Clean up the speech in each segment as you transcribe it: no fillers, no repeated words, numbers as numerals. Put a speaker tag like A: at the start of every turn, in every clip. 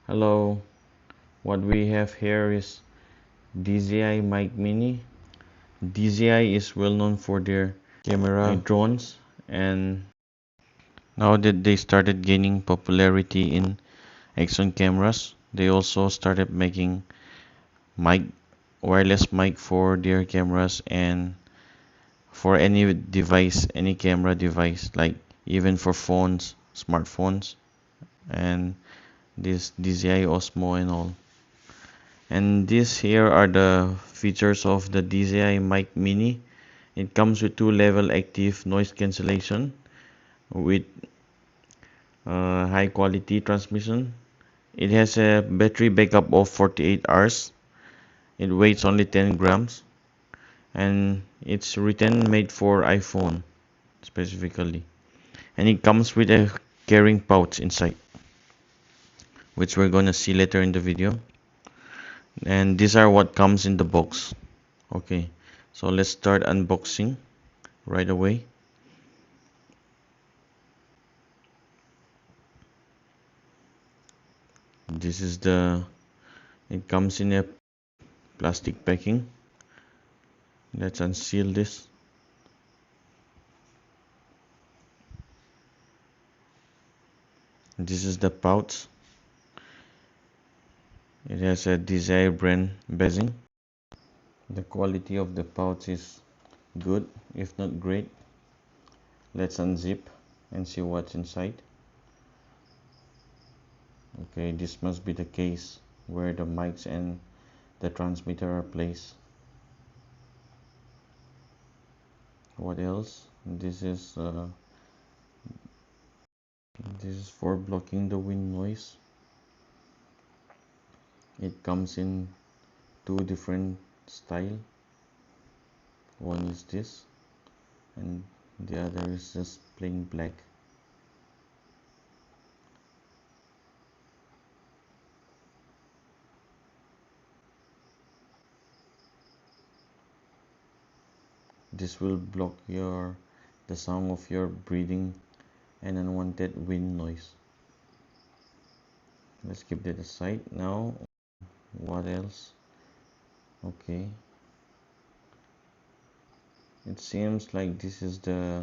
A: Hello, what we have here is DJI MIC MINI. DJI is well known for their camera drones, and now that they started gaining popularity in action cameras, they also started making mic wireless mic for their cameras and for any device, any camera device, like even for phones, smartphones, and this DJI Osmo and all. And these here are the features of the DJI MIC MINI. It comes with 2-level active noise cancellation with high quality transmission. It has a battery backup of 48 hours. It weighs only 10 grams and it's written made for iPhone specifically. And it comes with a carrying pouch inside, which we're gonna see later in the video. And these are what comes in the box. Okay, so let's start unboxing right away. This is it comes in a plastic packing. Let's unseal this. This is the pouch. It has a DJI brand badging. The quality of the pouch is good, if not great. Let's unzip and see what's inside. Okay, this must be the case where the mics and the transmitter are placed. What else? This is for blocking the wind noise. It comes in two different style. One is this and the other is just plain black. This will block the sound of your breathing and unwanted wind noise. Let's keep that aside. Now what else? Okay, it seems like this is the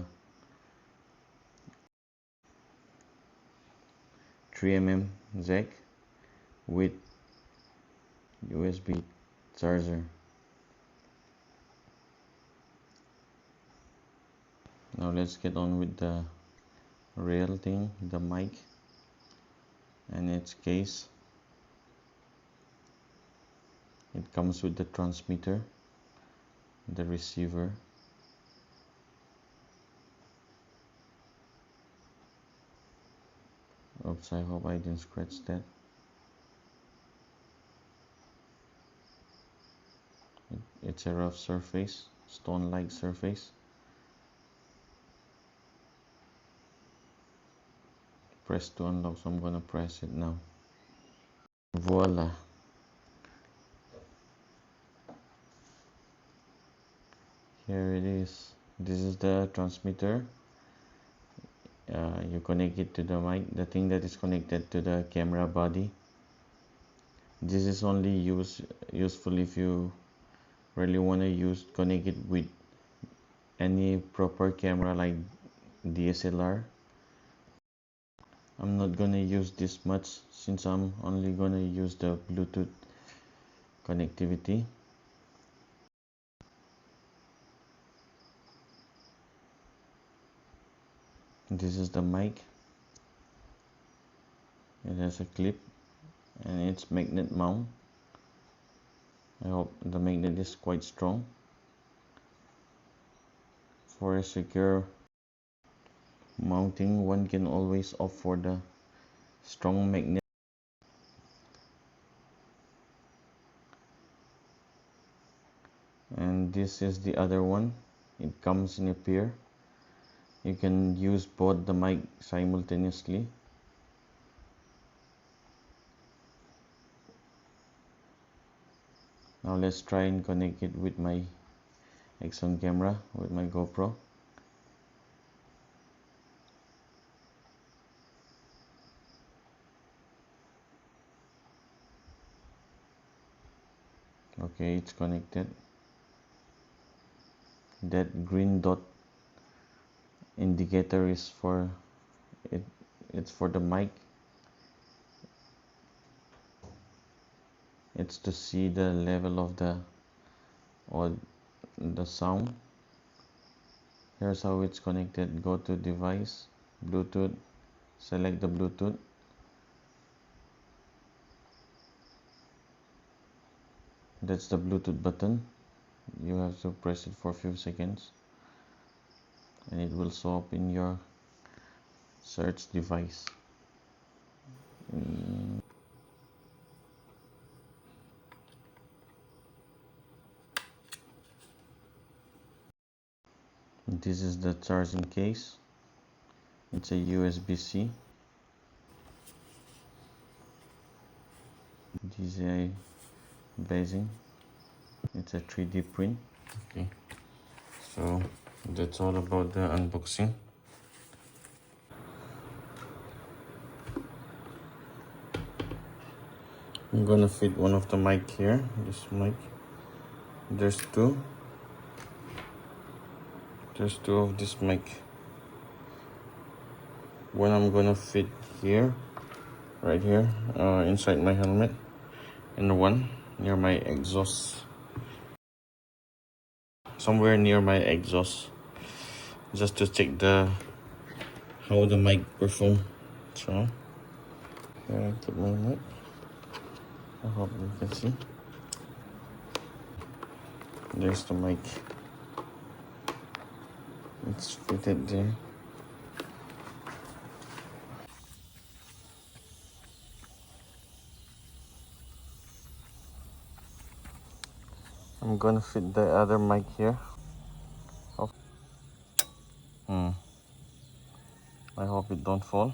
A: 3mm jack with USB charger. Now let's get on with the real thing, the mic and its case. It comes with the transmitter, the receiver, oops, I hope I didn't scratch that. It's a rough surface, stone-like surface. Press to unlock, so I'm gonna press it now. Voila. Here it is. This is the transmitter. You connect it to the mic, the thing that is connected to the camera body. This is only useful if you really want to connect it with any proper camera like DSLR. I'm not gonna use this much since I'm only gonna use the Bluetooth connectivity. This is the mic. It has a clip and it's magnet mount. I hope the magnet is quite strong. For a secure mounting, one can always opt for the strong magnet. And this is the other one. It comes in a pair. You can use both the mic simultaneously. Now let's try and connect it with my action camera, with my GoPro. Okay, it's connected. That green dot indicator is for it. It's for the mic. It's to see the level of the sound. Here's how it's connected. Go to device, Bluetooth, select the Bluetooth. That's the Bluetooth button. You have to press it for a few seconds and it will show up in your search device. This is the charging case. It's a USB-C. DJI basing. It's a 3D print. Okay, so that's all about the unboxing. I'm gonna fit one of the mic here. This mic. There's two of this mic. One I'm gonna fit here, right here, inside my helmet, and one near my exhaust, somewhere near my exhaust, just to check how the mic perform. So here I put my mic. I hope you can see. There's the mic. It's fitted there. I'm gonna fit the other mic here. I hope it don't fall.